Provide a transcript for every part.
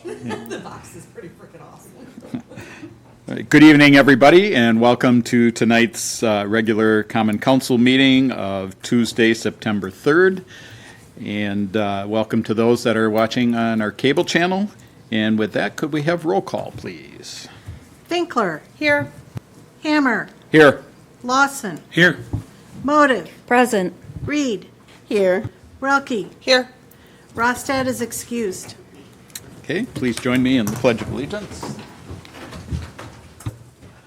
The box is pretty freaking awesome. All right, good evening, everybody, and welcome to tonight's regular Common Council meeting of Tuesday, September 3rd. And welcome to those that are watching on our cable channel. And with that, could we have roll call, please? Finkler. Here. Hammer. Here. Lawson. Here. Motive. Present. Reed. Here. Relke. Here. Rostad is excused. Okay, please join me in the Pledge of Allegiance.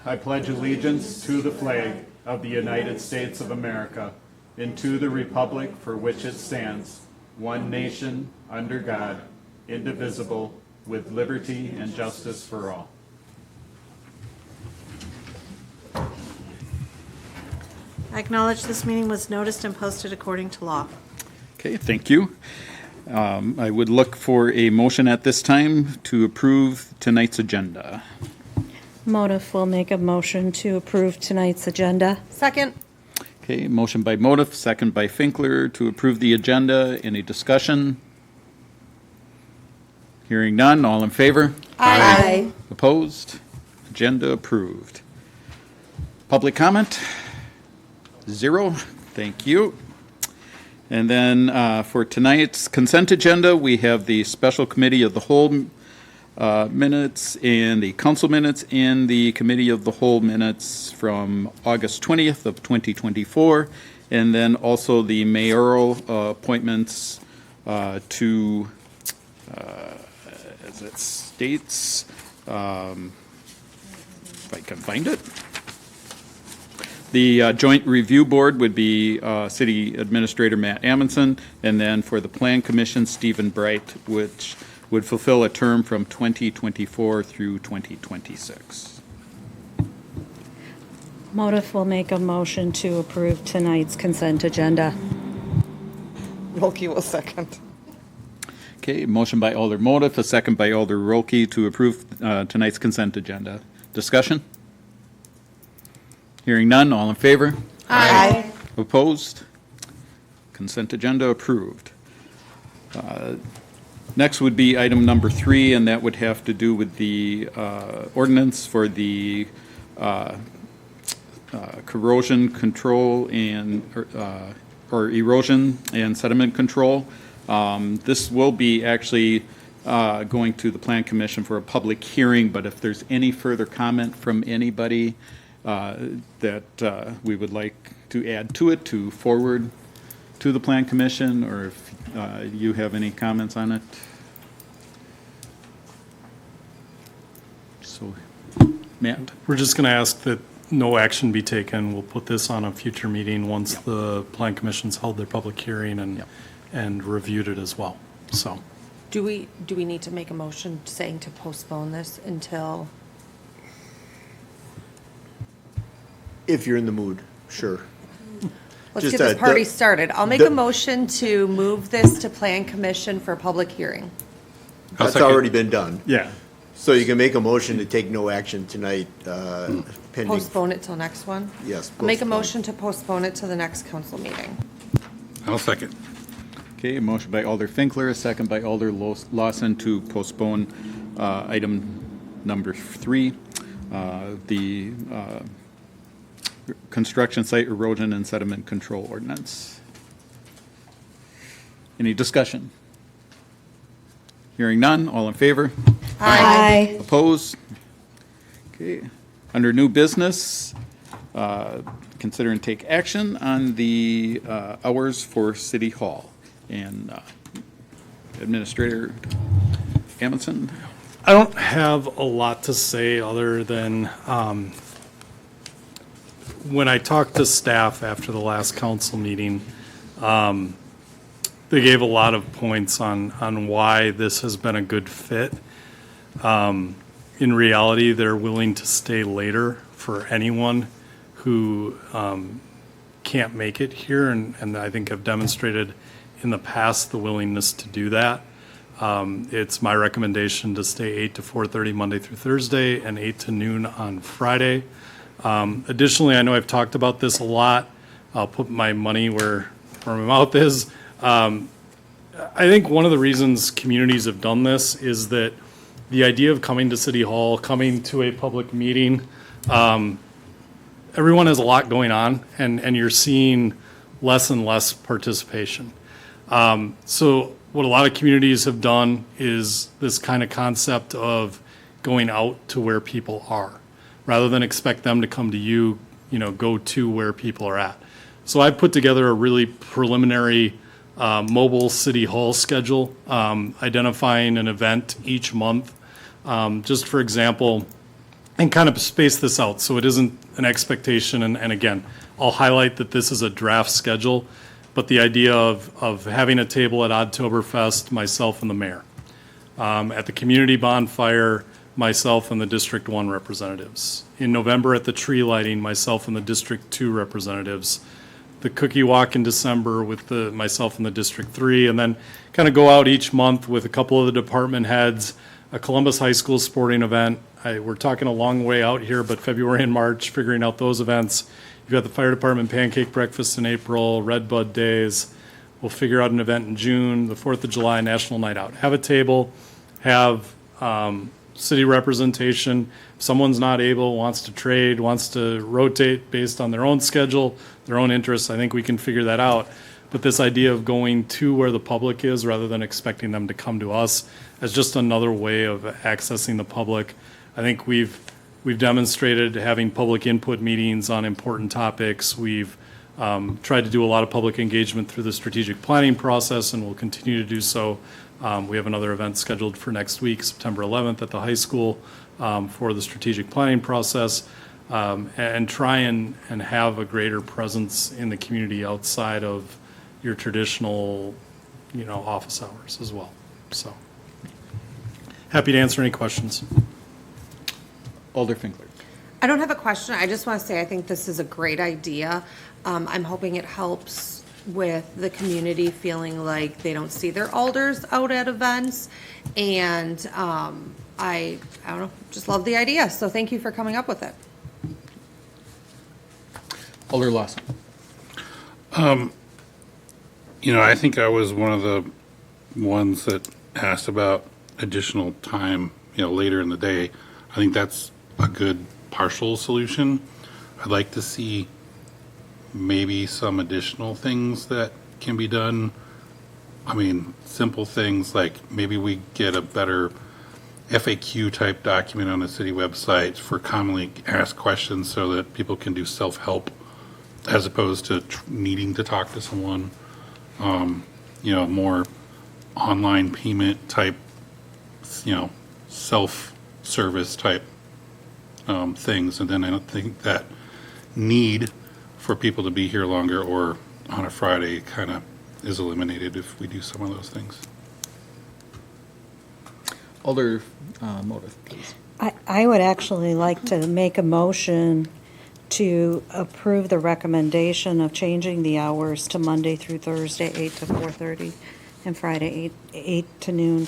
I pledge allegiance to the flag of the United States of America and to the republic for which it stands, one nation, under God, indivisible, with liberty and justice for all. I acknowledge this meeting was noticed and posted according to law. Okay, thank you. I would look for a motion at this time to approve tonight's agenda. Motive will make a motion to approve tonight's agenda. Second. Okay, motion by Motive, second by Finkler to approve the agenda. Any discussion? Hearing none, all in favor? Aye. Opposed? Agenda approved. Public comment? 0. Thank you. And then for tonight's consent agenda, we have the special committee of the whole minutes and the council minutes and the committee of the whole minutes from August 20th of 2024. And then also the mayoral appointments to, as it states, if I can find it. The joint review board would be City Administrator Matt Amundson, and then for the Plan Commission, Stephen Bright, which would fulfill a term from 2024 through 2026. Motive will make a motion to approve tonight's consent agenda. Rolke will second. Okay, motion by Alder Motive, a second by Alder Rolke to approve tonight's consent agenda. Discussion? Hearing none, all in favor? Aye. Opposed? Consent agenda approved. Next would be item number 3, and that would have to do with the ordinance for the corrosion control and or erosion and sediment control. This will be actually going to the Plan Commission for a public hearing, but if there's any further comment from anybody that we would like to add to it, to forward to the Plan Commission, or if you have any comments on it. So, Matt? We're just going to ask that no action be taken. We'll put this on a future meeting once the Plan Commission's held their public hearing and reviewed it as well. So, Do we need to make a motion saying to postpone this until? If you're in the mood, sure. Let's Just, get this party started. I'll make a motion to move this to Plan Commission for public hearing. That's already been done. yeah. So you can make a motion to take no action tonight, pending. Postpone it till next one? Yes. I'll make a postpone. motion to postpone it to the next council meeting. I'll second. Okay, a motion by Alder Finkler, a second by Alder Lawson to postpone item number 3, the construction site erosion and sediment control ordinance. Any discussion? Hearing none, all in favor? Aye. Opposed? Okay. Under new business, consider and take action on the hours for City Hall. And Administrator Amundson? I don't have a lot to say other than when I talked to staff after the last council meeting, they gave a lot of points on why this has been a good fit. In reality, they're willing to stay later for anyone who can't make it here, and I think have demonstrated in the past the willingness to do that. It's my recommendation to stay 8 to 4:30 Monday through Thursday and 8 to noon on Friday. Additionally, I know I've talked about this a lot. I'll put my money where my mouth is. I think one of the reasons communities have done this is that the idea of coming to City Hall, coming to a public meeting, everyone has a lot going on, and you're seeing less and less participation. So what a lot of communities have done is this kind of concept of going out to where people are, rather than expect them to come to you, go to where people are at. So I've put together a really preliminary mobile City Hall schedule, identifying an event each month. Just for example, and kind of space this out so it isn't an expectation. And again, I'll highlight that this is a draft schedule, but the idea of having a table at Oddtoberfest, myself and the mayor. At the community bonfire, myself and the District 1 representatives. In November at the tree lighting, myself and the District 2 representatives. The cookie walk in December with myself and the District 3, and then kind of go out each month with a couple of the department heads, a Columbus High School sporting event. We're talking a long way out here, but February and March, figuring out those events. You've got the fire department pancake breakfast in April, Red Bud Days. We'll figure out an event in June, the 4th of July National Night Out. Have a table, have city representation. If someone's not able, wants to trade, wants to rotate based on their own schedule, their own interests, I think we can figure that out. But this idea of going to where the public is rather than expecting them to come to us as just another way of accessing the public. I think we've demonstrated having public input meetings on important topics. We've tried to do a lot of public engagement through the strategic planning process, and we'll continue to do so. We have another event scheduled for next week, September 11th at the high school for the strategic planning process, and try and have a greater presence in the community outside of your traditional, office hours as well. So happy to answer any questions. Alder Finkler. I don't have a question. I just want to say I think this is a great idea. I'm hoping it helps with the community feeling like they don't see their alders out at events. And I don't know, just love the idea. So thank you for coming up with it. Alder Lawson. I think I was one of the ones that asked about additional time, later in the day. I think that's a good partial solution. I'd like to see maybe some additional things that can be done. I mean, simple things like maybe we get a better FAQ type document on the city website for commonly asked questions so that people can do self-help as opposed to needing to talk to someone. More online payment type, self-service type things. And then I don't think that need for people to be here longer or on a Friday kind of is eliminated if we do some of those things. Alder Motive, please. I would actually like to make a motion to approve the recommendation of changing the hours to Monday through Thursday, 8 to 4:30, and Friday, 8 to noon.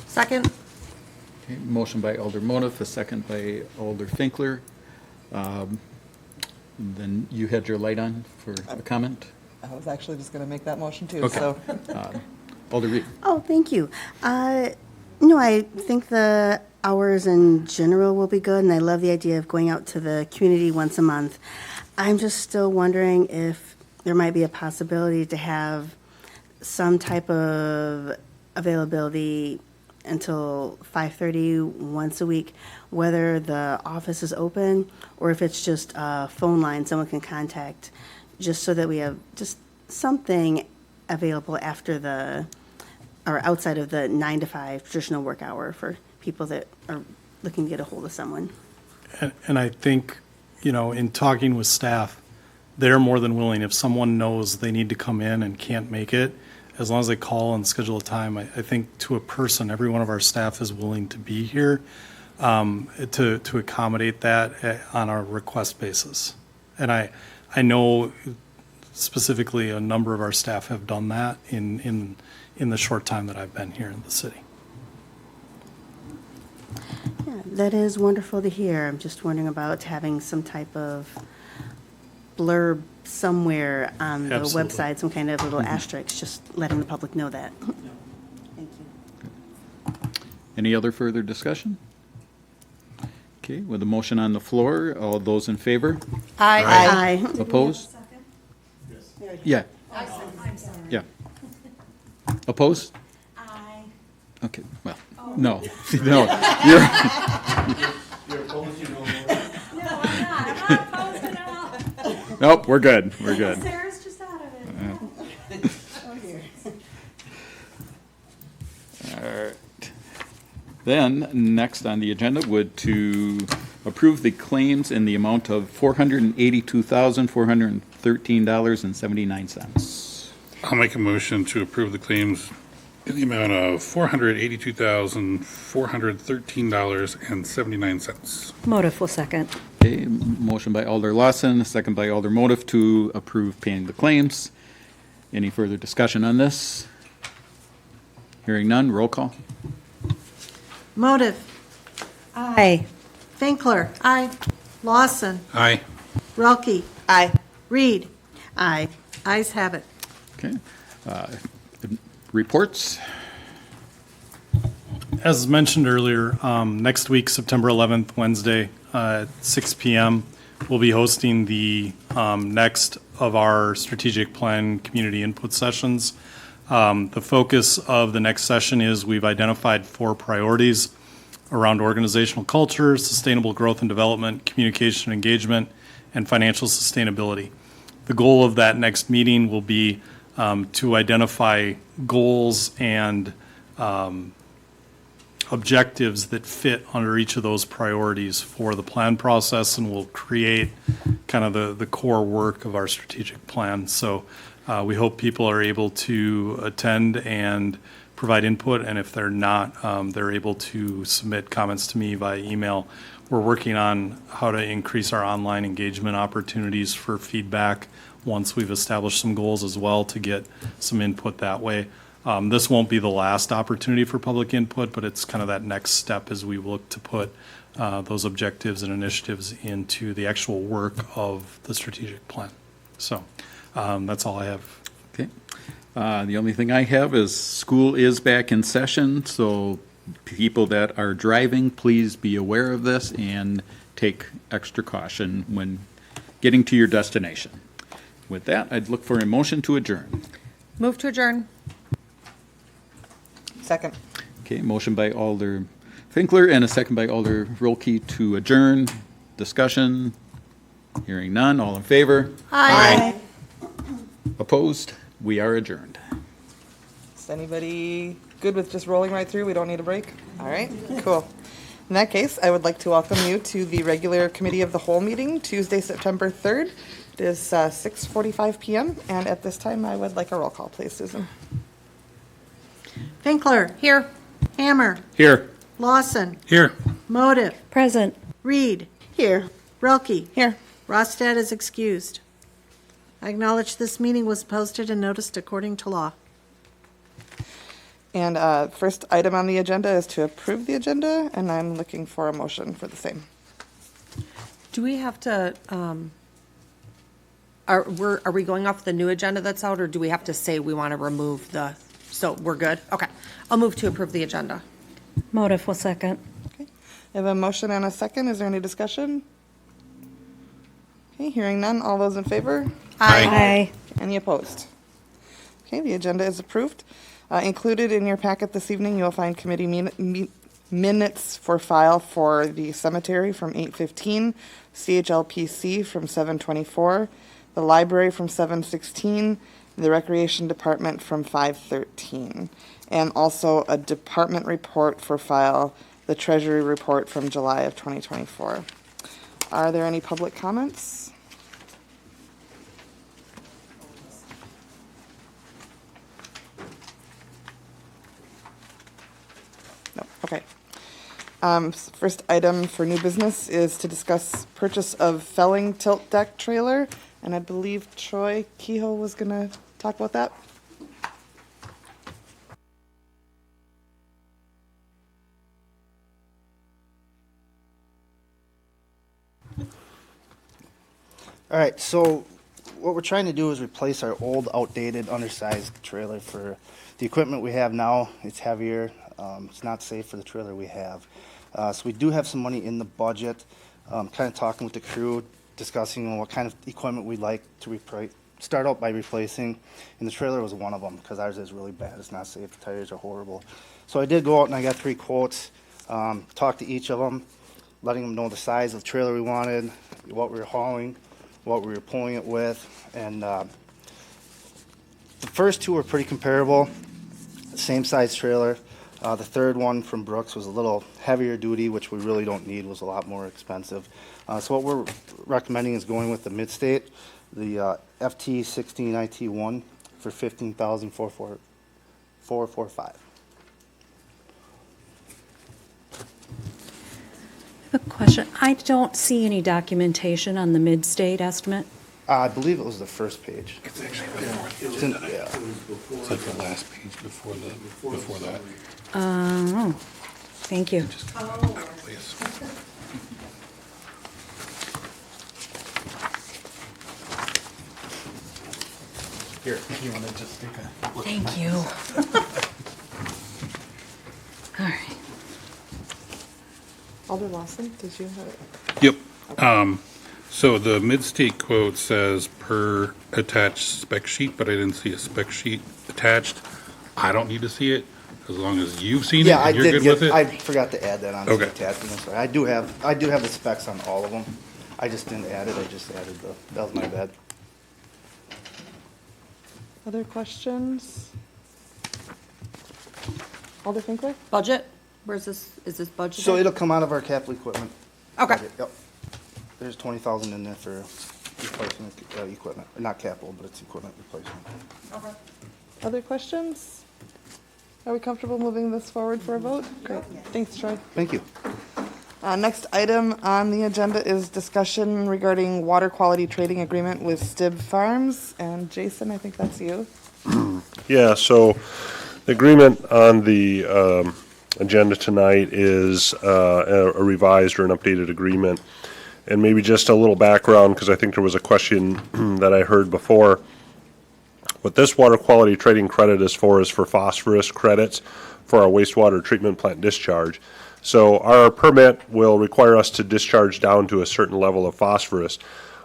Second. Okay, motion by Alder Motive, a second by Alder Finkler. Then you had your light on for a comment? I was actually just going to make that motion too, Okay. so. Alder Reed. Oh, thank you. No, I think the hours in general will be good, and I love the idea of going out to the community once a month. I'm just still wondering if there might be a possibility to have some type of availability until 5:30 once a week, whether the office is open or if it's just a phone line someone can contact, just so that we have just something available after or outside of the 9 to 5 traditional work hour for people that are looking to get a hold of someone. And I think, in talking with staff, they're more than willing, if someone knows they need to come in and can't make it, as long as they call and schedule a time, I think to a person, every one of our staff is willing to be here to accommodate that on a request basis. And I know specifically a number of our staff have done that in the short time that I've been here in the city. Yeah, that is wonderful to hear. I'm just wondering about having some type of blurb somewhere on the Absolutely. website, some kind of little asterisk, just letting the public know that. Thank you. Any other further discussion? Okay, with a motion on the floor, all those in favor? Aye. Opposed? Yeah. Yeah. Opposed? Aye. Okay, well, no, no, you're, I'm not opposed at all. nope, we're good, we're good. Sarah's just out of it. Alright. Then, next on the agenda would to approve the claims in the amount of $482,413.79. I'll make a motion to approve the claims in the amount of $482,413.79. Motive will second. Okay, motion by Alder Lawson, second by Alder Motive to approve paying the claims. Any further discussion on this? Hearing none, roll call. Motive. Aye. Finkler. Aye. Lawson. Aye. Relke. Aye. Reed. Aye. Ayes have it. Okay. Reports? As mentioned earlier, next week, September 11th, Wednesday, at 6 PM, we'll be hosting the next of our strategic plan community input sessions. The focus of the next session is we've identified 4 priorities around organizational culture, sustainable growth and development, communication and engagement, and financial sustainability. The goal of that next meeting will be to identify goals and objectives that fit under each of those priorities for the plan process, and will create kind of the core work of our strategic plan. So we hope people are able to attend and provide input, and if they're not, they're able to submit comments to me via email. We're working on how to increase our online engagement opportunities for feedback once we've established some goals as well, to get some input that way. This won't be the last opportunity for public input, but it's kind of that next step as we look to put those objectives and initiatives into the actual work of the strategic plan. So that's all I have. Okay. The only thing I have is school is back in session, so people that are driving, please be aware of this and take extra caution when getting to your destination. With that, I'd look for a motion to adjourn. Move to adjourn. Second. Okay, motion by Alder Finkler and a second by Alder Rolke to adjourn. Discussion? Hearing none, all in favor? Aye. Opposed? We are adjourned. Is anybody good with just rolling right through? We don't need a break? All right, cool. In that case, I would like to welcome you to the regular Committee of the Whole meeting, Tuesday, September 3rd. It is 6:45 PM, and at this time, I would like a roll call, please, Susan. Finkler. Here. Hammer. Here. Lawson. Here. Motive. Present. Reed. Here. Relke. Here. Rostad is excused. I acknowledge this meeting was posted and noticed according to law. And first item on the agenda is to approve the agenda, and I'm looking for a motion for the same. Do we have to, are we going off the new agenda that's out, or do we have to say we want to remove the, so we're good? Okay. I'll move to approve the agenda. Motive will second. I have a motion and a second. Is there any discussion? Okay, hearing none. All those in favor? Aye. Any opposed? Okay, the agenda is approved. Included in your packet this evening, you'll find committee minutes for file for the cemetery from 8:15, CHLPC from 7:24, the library from 7:16, the recreation department from 5:13, and also a department report for file, the treasury report from July of 2024. Are there any public comments? No, okay. First item for new business is to discuss purchase of felling tilt deck trailer, and I believe Troy Kehoe was gonna talk about that. All right, so what we're trying to do is replace our old, outdated, undersized trailer for the equipment we have now. It's heavier. It's not safe for the trailer we have. So we do have some money in the budget. Kind of talking with the crew, discussing what kind of equipment we'd like to start out by replacing. And the trailer was one of them because ours is really bad. It's not safe. The tires are horrible. So I did go out and I got 3 quotes. Talked to each of them, letting them know the size of the trailer we wanted, what we were hauling, what we were pulling it with, and the first 2 were pretty comparable, same size trailer. The third one from Brooks was a little heavier duty, which we really don't need, was a lot more expensive. So what we're recommending is going with the Midstate, the FT16 IT1 for $15,445. I have a question. I don't see any documentation on the mid-state estimate. I believe it was the first page. It's actually before, It's in- yeah. it's like the last page before that. Oh, thank you. Please. Here, you want to just take a... Thank you. All right. Alder Lawson, did you have it? Yep. So the mid-state quote says per attached spec sheet, but I didn't see a spec sheet attached. I don't need to see it, as long as you've seen it Yeah, I and you're did good get, with it. I forgot to add that on to the Okay. attachment, I'm sorry. I do have the specs on all of them. I just didn't add it, I just added that was my bad. Other questions? Alder Finkler? Budget? Where's this, is this budget? So it'll come out of our capital equipment. Okay. budget, Yep. There's 20,000 in there for replacement, equipment, not capital, but it's equipment replacement. Other questions? Are we comfortable moving this forward for a vote? Great. Thanks, Troy. Thank you. Next item on the agenda is discussion regarding water quality trading agreement with Stibb Farms. And Jason, I think that's you. Yeah, so the agreement on the agenda tonight is a revised or an updated agreement. And maybe just a little background, because I think there was a question that I heard before. What this water quality trading credit is for phosphorus credits for our wastewater treatment plant discharge. So our permit will require us to discharge down to a certain level of phosphorus.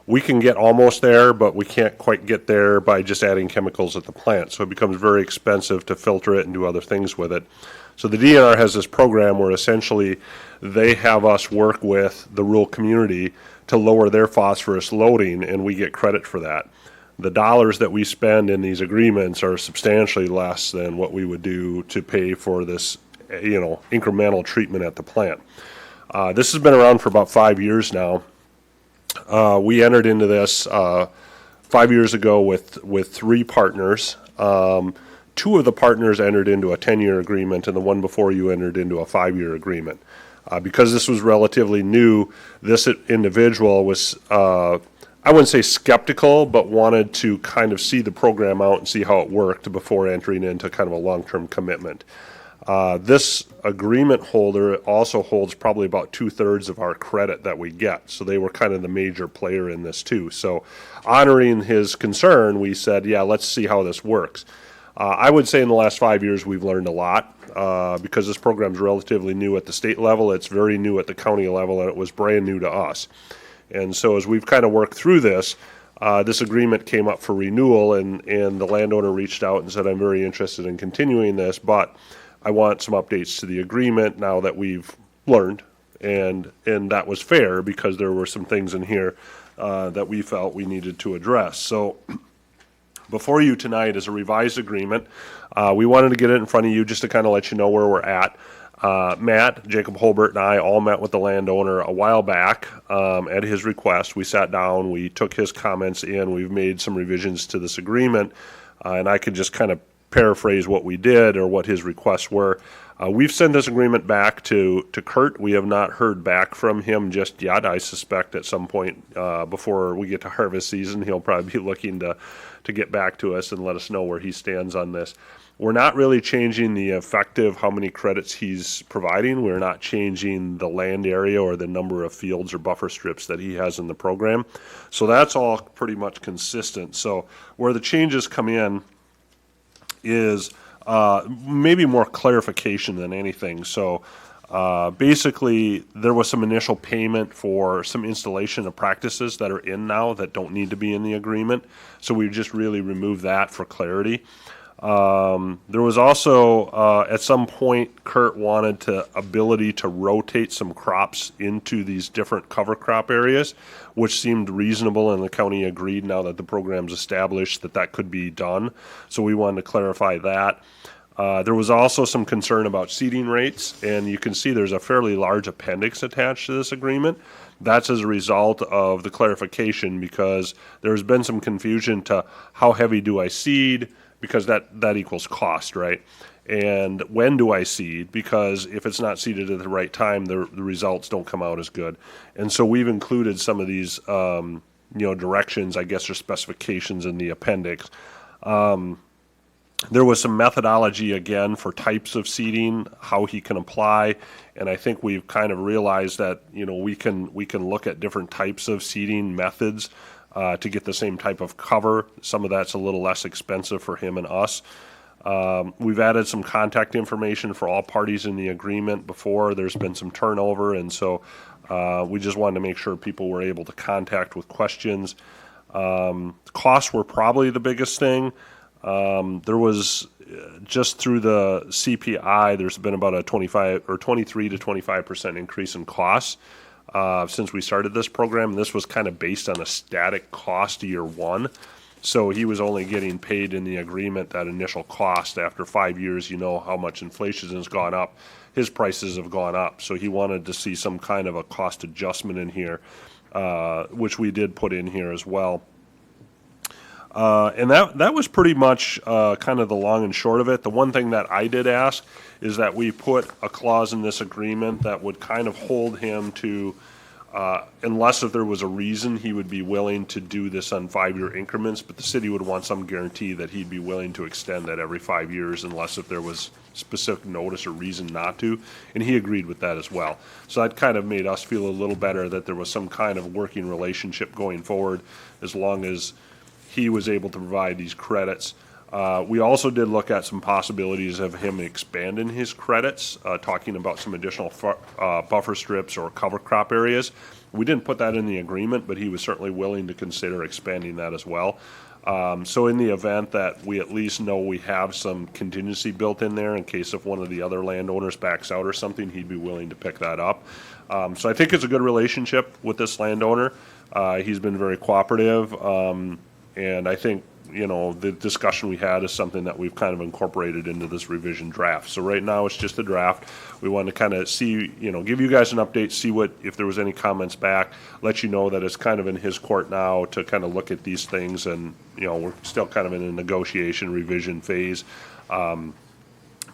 We can get almost there, but we can't quite get there by just adding chemicals at the plant. So it becomes very expensive to filter it and do other things with it. So the DNR has this program where essentially they have us work with the rural community to lower their phosphorus loading, and we get credit for that. The dollars that we spend in these agreements are substantially less than what we would do to pay for this, incremental treatment at the plant. This has been around for about 5 years now. We entered into this 5 years ago with 3 partners. 2 of the partners entered into a 10-year agreement, and the one before you entered into a 5-year agreement. Because this was relatively new, this individual was, I wouldn't say skeptical, but wanted to kind of see the program out and see how it worked before entering into kind of a long-term commitment. This agreement holder also holds probably about 2/3 of our credit that we get. So they were kind of the major player in this too. So honoring his concern, we said, yeah, let's see how this works. I would say in the last 5 years, we've learned a lot because this program is relatively new at the state level. It's very new at the county level, and it was brand new to us. And so as we've kind of worked through this, this agreement came up for renewal, and the landowner reached out and said, I'm very interested in continuing this, but I want some updates to the agreement now that we've learned. And that was fair because there were some things in here that we felt we needed to address. So before you tonight is a revised agreement. We wanted to get it in front of you just to kind of let you know where we're at. Matt, Jacob Holbert, and I all met with the landowner a while back at his request. We sat down, we took his comments in, we've made some revisions to this agreement, and I could just kind of paraphrase what we did or what his requests were. We've sent this agreement back to Kurt. We have not heard back from him just yet. I suspect at some point before we get to harvest season, he'll probably be looking to get back to us and let us know where he stands on this. We're not really changing the effective how many credits he's providing. We're not changing the land area or the number of fields or buffer strips that he has in the program. So that's all pretty much consistent. So where the changes come in is maybe more clarification than anything. So basically, there was some initial payment for some installation of practices that are in now that don't need to be in the agreement. So we just really removed that for clarity. There was also, at some point, Kurt wanted to ability to rotate some crops into these different cover crop areas, which seemed reasonable, and the county agreed now that the program's established that that could be done. So we wanted to clarify that. There was also some concern about seeding rates, and you can see there's a fairly large appendix attached to this agreement. That's as a result of the clarification, because there's been some confusion to how heavy do I seed, because that equals cost, right? And when do I seed? Because if it's not seeded at the right time, the results don't come out as good. And so we've included some of these, directions, I guess, or specifications in the appendix. There was some methodology, again, for types of seeding, how he can apply, and I think we've kind of realized that, we can look at different types of seeding methods to get the same type of cover. Some of that's a little less expensive for him and us. We've added some contact information for all parties in the agreement before. There's been some turnover, and so we just wanted to make sure people were able to contact with questions. Costs were probably the biggest thing. There was just through the CPI, there's been about a 23 to 25% increase in costs since we started this program. This was kind of based on a static cost year one. So he was only getting paid in the agreement that initial cost. After 5 years, how much inflation has gone up. His prices have gone up. So he wanted to see some kind of a cost adjustment in here, which we did put in here as well. And that was pretty much kind of the long and short of it. The one thing that I did ask is that we put a clause in this agreement that would kind of hold him to, unless if there was a reason, he would be willing to do this on 5-year increments, but the city would want some guarantee that he'd be willing to extend that every 5 years unless if there was specific notice or reason not to, and he agreed with that as well. So that kind of made us feel a little better that there was some kind of working relationship going forward as long as he was able to provide these credits. We also did look at some possibilities of him expanding his credits, talking about some additional buffer strips or cover crop areas. We didn't put that in the agreement, but he was certainly willing to consider expanding that as well. So in the event that we at least know we have some contingency built in there in case if one of the other landowners backs out or something, he'd be willing to pick that up. So I think it's a good relationship with this landowner. He's been very cooperative. And I think, the discussion we had is something that we've kind of incorporated into this revision draft. So right now, it's just a draft. We want to kind of see, give you guys an update, see if there was any comments back, let you know that it's kind of in his court now to kind of look at these things. And, we're still kind of in a negotiation revision phase.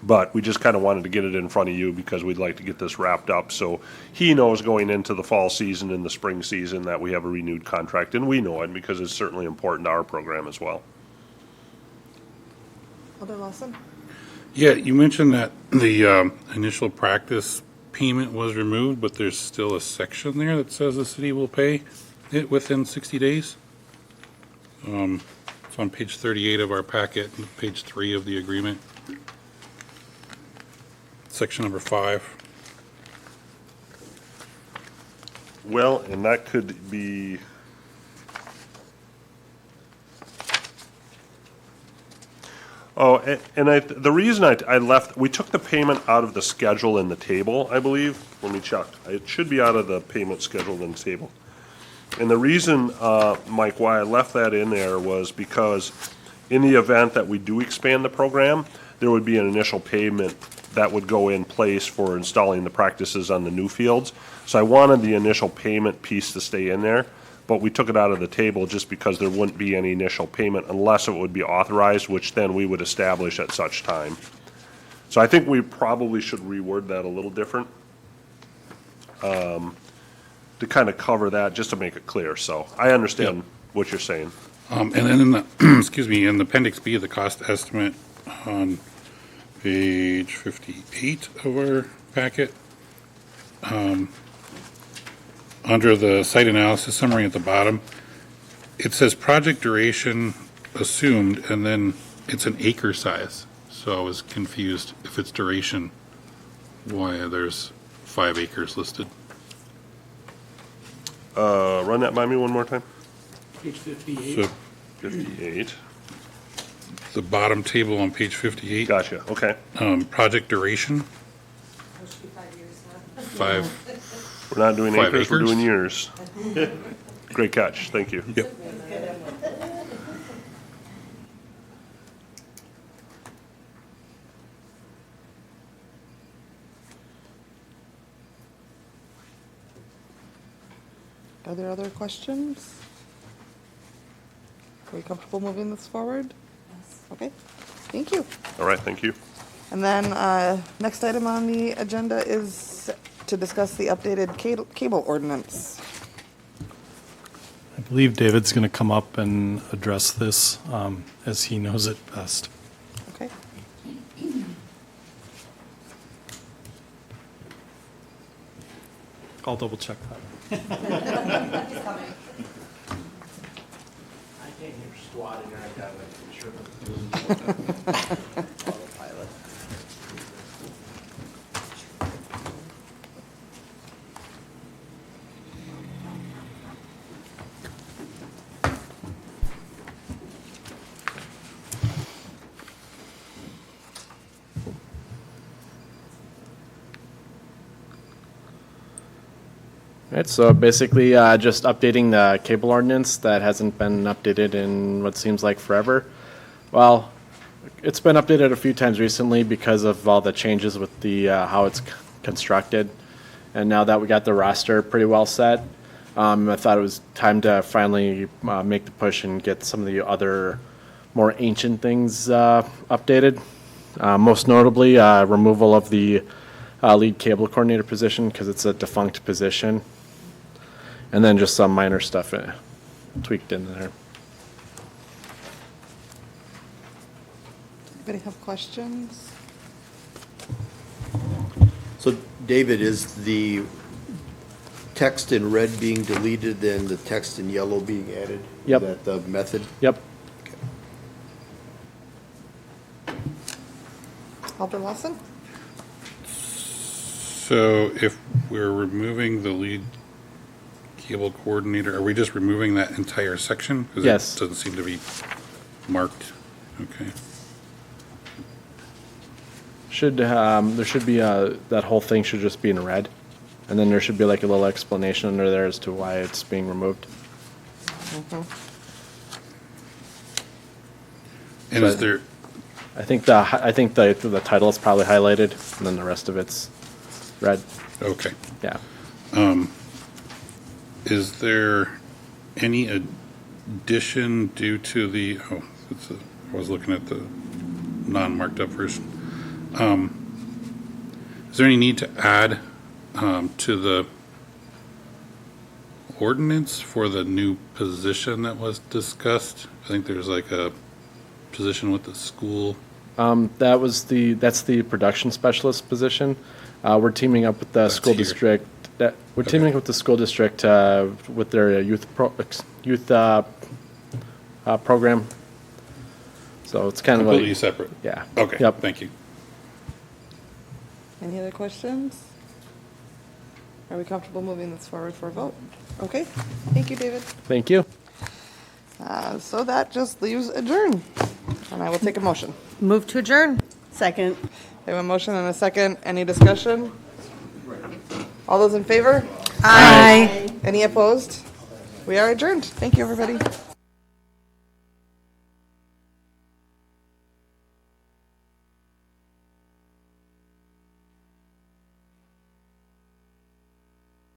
But we just kind of wanted to get it in front of you because we'd like to get this wrapped up. So he knows going into the fall season and the spring season that we have a renewed contract, and we know it because it's certainly important to our program as well. Alder Lawson? Yeah, you mentioned that the initial practice payment was removed, but there's still a section there that says the city will pay it within 60 days. It's on page 38 of our packet, and page 3 of the agreement. Section number 5. Well, and that could be, the reason I left, we took the payment out of the schedule in the table, I believe. Let me check. It should be out of the payment schedule in the table. And the reason, Mike, why I left that in there was because in the event that we do expand the program, there would be an initial payment that would go in place for installing the practices on the new fields. So I wanted the initial payment piece to stay in there. but we took it out of the table just because there wouldn't be any initial payment unless it would be authorized, which then we would establish at such time. So I think we probably should reword that a little different, to kind of cover that, just to make it clear. So I understand what you're saying. And then in the, excuse me, in the Appendix B, the cost estimate on page 58 of our packet, under the site analysis summary at the bottom, it says project duration assumed, and then it's an acre size. So I was confused if it's duration, why there's 5 acres listed. Run that by me one more time. Page 58. So 58. the bottom table on page 58. Gotcha, okay. Project duration. 5. We're not doing 5 acres, we're acres? doing years. Great catch, thank you. Yep. Are there other questions? Are we comfortable moving this forward? Yes. Okay, thank you. All right, thank you. And then, next item on the agenda is to discuss the updated cable ordinance. I believe David's going to come up and address this as he knows it best. Okay. I'll double check that. I can't hear squat in there. I got like autopilot. Right, so basically just updating the cable ordinance that hasn't been updated in what seems like forever. Well, it's been updated a few times recently because of all the changes with the how it's constructed. And now that we got the roster pretty well set, I thought it was time to finally make the push and get some of the other more ancient things updated. Most notably, removal of the lead cable coordinator position because it's a defunct position. And then just some minor stuff tweaked in there. Anybody have questions? So, David, is the text in red being deleted and the text in yellow being added? Yep. Is that the method? Yep. Alder Lawson? So if we're removing the lead cable coordinator, are we just removing that entire section? 'Cause Yes. it doesn't seem to be marked. Okay. Should there should be that whole thing should just be in red, and then there should be like a little explanation under there as to why it's being removed. And So is there, I think the title is probably highlighted, and then the rest of it's red. okay. Yeah. Is there any addition due to the, I was looking at the non-marked up version. Is there any need to add to the ordinance for the new position that was discussed? I think there's like a position with the school. That's the production specialist position. We're teaming up with the That's school here. district. We're teaming up with the school district with their youth program. So it's kind of like Completely separate? Yeah. Okay, Yep. thank you. Any other questions? Are we comfortable moving this forward for a vote? Okay, thank you, David. Thank you. So that just leaves adjourn, and I will take a motion. Move to adjourn. Second. We have a motion and a second. Any discussion? All those in favor? Aye. Any opposed? We are adjourned. Thank you, everybody.